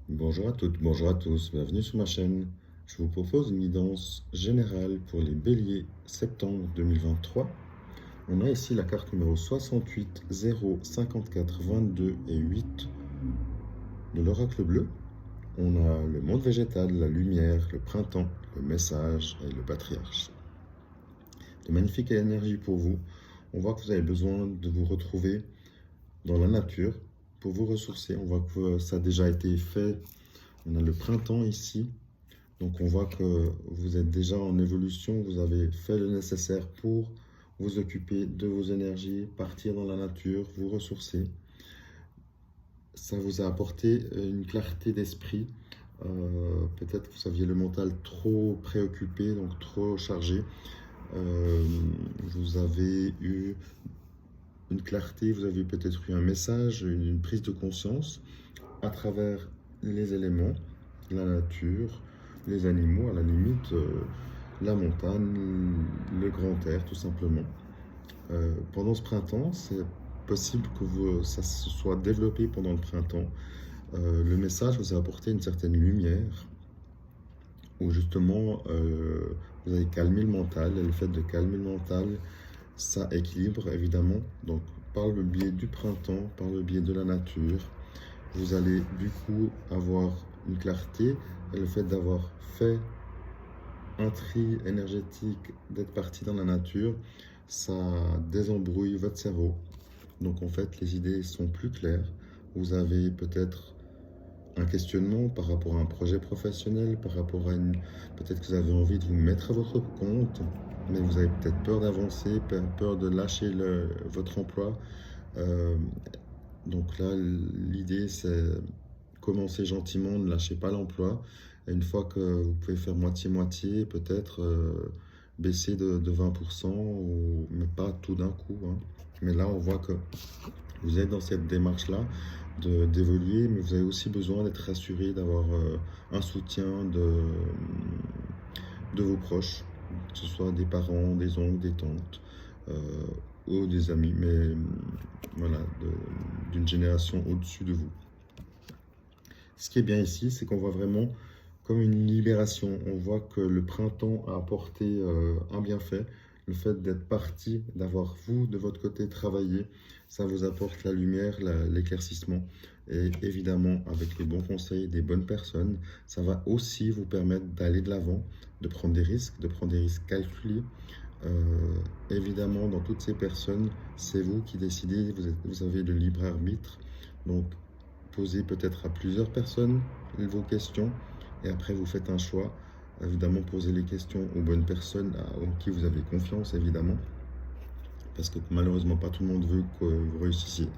Bonjour à toutes, bonjour à tous, bienvenue sur ma chaîne. Je vous propose une guidance générale pour les béliers septembre 2023. On a ici la carte numéro 68, 0, 54, 22 et 8 de l'oracle bleu. On a le monde végétal, la lumière, le printemps, le message et le patriarche. De magnifiques énergies pour vous. On voit que vous avez besoin de vous retrouver dans la nature pour vous ressourcer. On voit que ça a déjà été fait. On a le printemps ici. Donc on voit que vous êtes déjà en évolution, vous avez fait le nécessaire pour vous occuper de vos énergies, partir dans la nature, vous ressourcer. Ça vous a apporté une clarté d'esprit. Peut-être que vous aviez le mental trop préoccupé, donc trop chargé. Euh, vous avez eu une clarté, vous avez peut-être eu un message, une prise de conscience à travers les éléments, la nature, les animaux, à la limite, la montagne, le grand air, tout simplement. Pendant ce printemps, c'est possible que ça se soit développé pendant le printemps. Le message vous a apporté une certaine lumière, où justement, vous avez calmé le mental, et le fait de calmer le mental, ça équilibre évidemment. Donc, par le biais du printemps, par le biais de la nature, vous allez du coup avoir une clarté, et le fait d'avoir fait un tri énergétique, d'être parti dans la nature, ça désembrouille votre cerveau. Donc en fait, les idées sont plus claires. Vous avez peut-être un questionnement par rapport à un projet professionnel, par rapport à une... Peut-être que vous avez envie de vous mettre à votre compte, mais vous avez peut-être peur d'avancer, peur de lâcher votre emploi. Euh, donc là, l'idée, c'est commencer gentiment, ne lâchez pas l'emploi. Et une fois que vous pouvez faire moitié-moitié, peut-être baisser de 20%, mais pas tout d'un coup, hein. Mais là, on voit que vous êtes dans cette démarche-là d'évoluer, mais vous avez aussi besoin d'être rassuré, d'avoir un soutien de vos proches, que ce soit des parents, des oncles, des tantes, ou des amis, mais voilà, d'une génération au-dessus de vous. Ce qui est bien ici, c'est qu'on voit vraiment comme une libération. On voit que le printemps a apporté un bienfait. Le fait d'être parti, d'avoir vous, de votre côté, travaillé, ça vous apporte la lumière, l'éclaircissement. Et évidemment, avec les bons conseils des bonnes personnes, ça va aussi vous permettre d'aller de l'avant, de prendre des risques calculés. Évidemment, dans toutes ces personnes, c'est vous qui décidez, vous avez le libre arbitre. Donc, posez peut-être à plusieurs personnes vos questions et après vous faites un choix. Évidemment, posez les questions aux bonnes personnes en qui vous avez confiance, évidemment. Parce que malheureusement, pas tout le monde veut que vous réussissiez.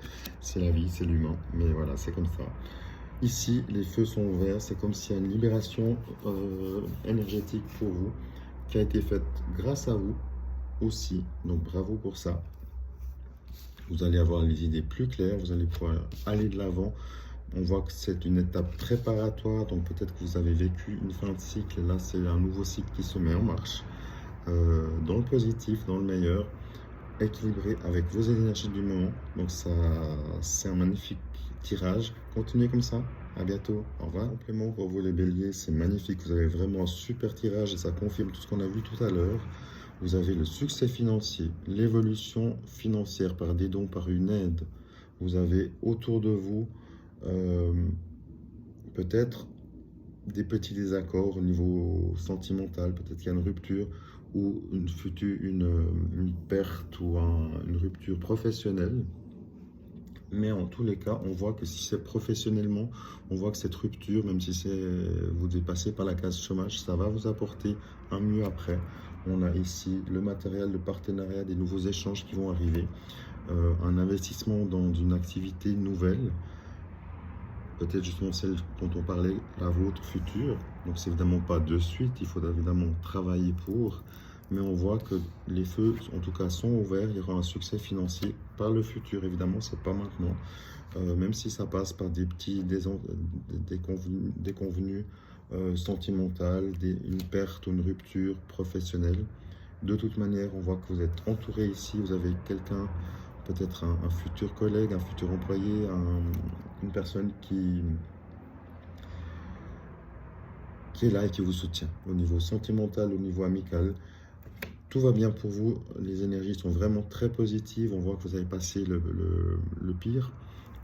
C'est la vie, c'est l'humain. Mais voilà, c'est comme ça. Ici, les feux sont verts. C'est comme s'il y a une libération énergétique pour vous qui a été faite grâce à vous aussi. Donc bravo pour ça. Vous allez avoir les idées plus claires. Vous allez pouvoir aller de l'avant. On voit que c'est une étape préparatoire, donc peut-être que vous avez vécu une fin de cycle, et là c'est un nouveau cycle qui se met en marche, dans le positif, dans le meilleur, équilibré avec vos énergies du moment. Donc ça, c'est un magnifique tirage. Continuez comme ça. À bientôt. Au revoir. Complément pour vous les béliers, c'est magnifique. Vous avez vraiment un super tirage et ça confirme tout ce qu'on a vu tout à l'heure. Vous avez le succès financier, l'évolution financière par des dons, par une aide. Vous avez autour de vous euh, peut-être des petits désaccords au niveau sentimental, peut-être qu'il y a une rupture ou une perte ou une rupture professionnelle. Mais en tous les cas, on voit que si c'est professionnellement, on voit que cette rupture, même si vous dépassez par la case chômage, ça va vous apporter un mieux après. On a ici le matériel, le partenariat, des nouveaux échanges qui vont arriver, un investissement dans une activité nouvelle, peut-être justement celle dont on parlait, la vôtre future. Donc c'est évidemment pas de suite, il faudra évidemment travailler pour, mais on voit que les feux, en tout cas, sont ouverts. Il y aura un succès financier par le futur, évidemment, c'est pas maintenant. Même si ça passe par des petits déconvenus sentimentales, une perte ou une rupture professionnelle. De toute manière, on voit que vous êtes entouré ici, vous avez quelqu'un, peut-être un futur collègue, un futur employé, une personne qui est là et qui vous soutient. Au niveau sentimental, au niveau amical, tout va bien pour vous. Les énergies sont vraiment très positives. On voit que vous avez passé le pire.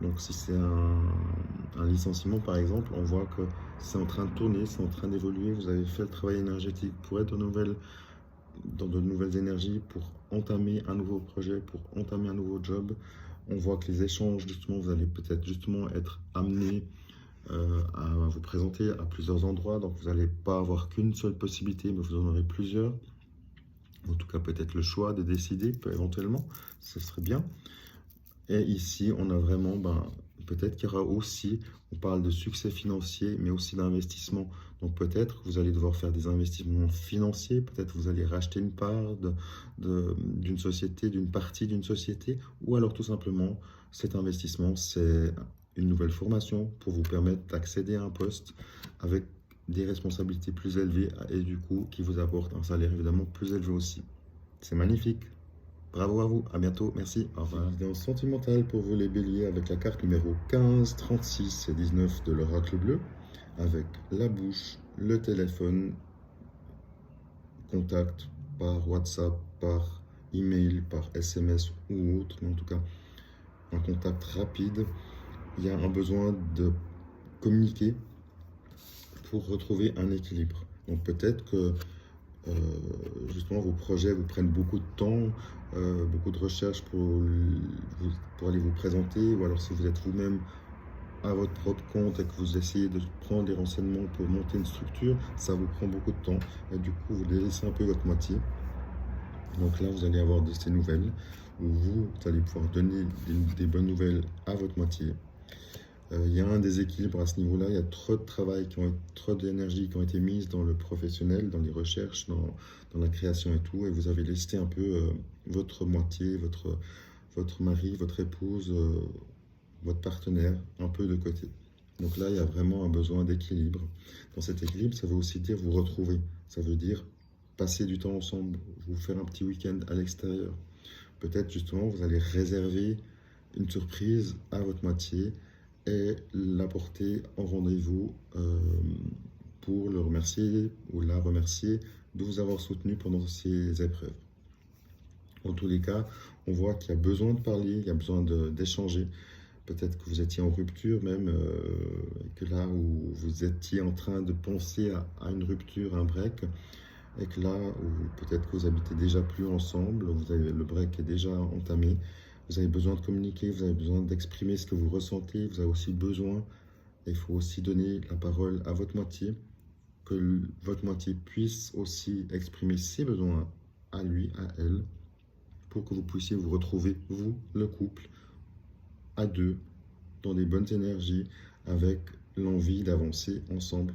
Donc si c'est un licenciement par exemple, on voit que c'est en train de tourner, c'est en train d'évoluer. Vous avez fait le travail énergétique pour être dans de nouvelles énergies, pour entamer un nouveau projet, pour entamer un nouveau job. On voit que les échanges, justement, vous allez peut-être justement être amené à vous présenter à plusieurs endroits. Donc vous n'allez pas avoir qu'une seule possibilité, mais vous en aurez plusieurs. En tout cas, peut-être le choix de décider, éventuellement, ce serait bien. Et ici, on a vraiment, peut-être qu'il y aura aussi, on parle de succès financier, mais aussi d'investissement. Donc peut-être que vous allez devoir faire des investissements financiers, peut-être que vous allez racheter une part d'une société, d'une partie d'une société, ou alors tout simplement, cet investissement, c'est une nouvelle formation pour vous permettre d'accéder à un poste avec des responsabilités plus élevées et du coup, qui vous apporte un salaire évidemment plus élevé aussi. C'est magnifique. Bravo à vous, à bientôt, merci, au revoir. Guidance sentimentale pour vous les béliers avec la carte numéro 15, 36 et 19 de l'oracle bleu, avec la bouche, le téléphone, contact par WhatsApp, par email, par SMS ou autre, mais en tout cas un contact rapide. Il y a un besoin de communiquer pour retrouver un équilibre. Donc peut-être que justement vos projets vous prennent beaucoup de temps, beaucoup de recherche pour aller vous présenter, ou alors si vous êtes vous-même à votre propre compte et que vous essayez de prendre des renseignements pour monter une structure, ça vous prend beaucoup de temps et du coup vous délaissez un peu votre moitié. Donc là vous allez avoir ces nouvelles où vous allez pouvoir donner des bonnes nouvelles à votre moitié. Il y a un déséquilibre à ce niveau-là, il y a trop de travail, trop d'énergie qui ont été mises dans le professionnel, dans les recherches, dans la création et tout, et vous avez laissé un peu votre moitié, votre mari, votre épouse, votre partenaire un peu de côté. Donc là, il y a vraiment un besoin d'équilibre. Dans cet équilibre, ça veut aussi dire vous retrouver, ça veut dire passer du temps ensemble, vous faire un petit week-end à l'extérieur. Peut-être justement, vous allez réserver une surprise à votre moitié et l'apporter en rendez-vous pour le remercier ou la remercier de vous avoir soutenu pendant ces épreuves. En tous les cas, on voit qu'il y a besoin de parler, il y a besoin d'échanger. Peut-être que vous étiez en rupture même, que là où vous étiez en train de penser à une rupture, un break, et que là où peut-être que vous habitez déjà plus ensemble, le break est déjà entamé. Vous avez besoin de communiquer, vous avez besoin d'exprimer ce que vous ressentez, vous avez aussi besoin, il faut aussi donner la parole à votre moitié, que votre moitié puisse aussi exprimer ses besoins à lui, à elle, pour que vous puissiez vous retrouver, vous, le couple, à deux, dans des bonnes énergies, avec l'envie d'avancer ensemble.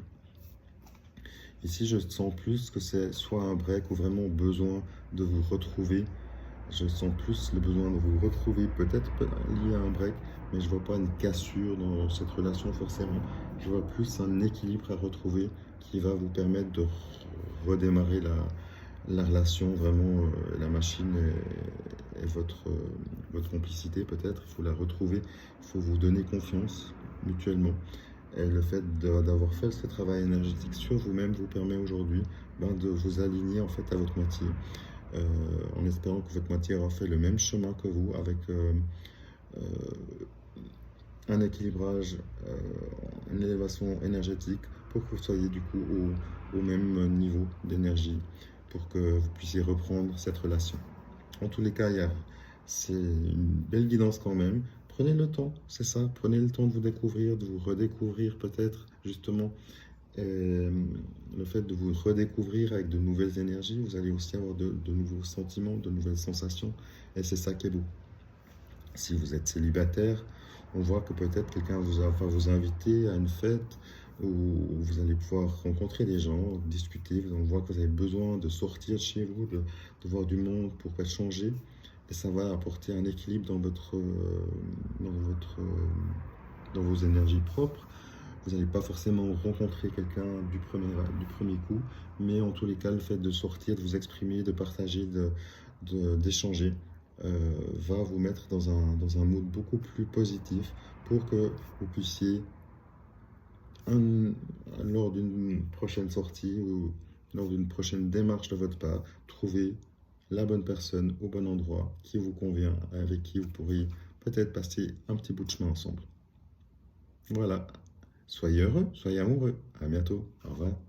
Ici, je sens plus que c'est soit un break ou vraiment besoin de vous retrouver. Je sens plus le besoin de vous retrouver, peut-être lié à un break, mais je ne vois pas une cassure dans cette relation forcément. Je vois plus un équilibre à retrouver qui va vous permettre de redémarrer la relation, vraiment la machine et votre complicité peut-être. Il faut la retrouver, il faut vous donner confiance mutuellement. Et le fait d'avoir fait ce travail énergétique sur vous-même vous permet aujourd'hui de vous aligner en fait à votre moitié. En espérant que votre moitié aura fait le même chemin que vous, avec un équilibrage, une élévation énergétique, pour que vous soyez du coup au même niveau d'énergie, pour que vous puissiez reprendre cette relation. En tous les cas, c'est une belle guidance quand même. Prenez le temps, c'est ça, prenez le temps de vous découvrir, de vous redécouvrir peut-être, justement. Et le fait de vous redécouvrir avec de nouvelles énergies, vous allez aussi avoir de nouveaux sentiments, de nouvelles sensations, et c'est ça qui est beau. Si vous êtes célibataire, on voit que peut-être quelqu'un va vous inviter à une fête où vous allez pouvoir rencontrer des gens, discuter. On voit que vous avez besoin de sortir de chez vous, de voir du monde pour échanger, et ça va apporter un équilibre dans vos énergies propres. Vous n'allez pas forcément rencontrer quelqu'un du premier coup, mais en tous les cas, le fait de sortir, de vous exprimer, de partager, d'échanger, va vous mettre dans un mood beaucoup plus positif pour que vous puissiez lors d'une prochaine sortie ou lors d'une prochaine démarche de votre part, trouver la bonne personne au bon endroit qui vous convient, avec qui vous pourriez peut-être passer un petit bout de chemin ensemble. Voilà. Soyez heureux, soyez amoureux. À bientôt. Au revoir.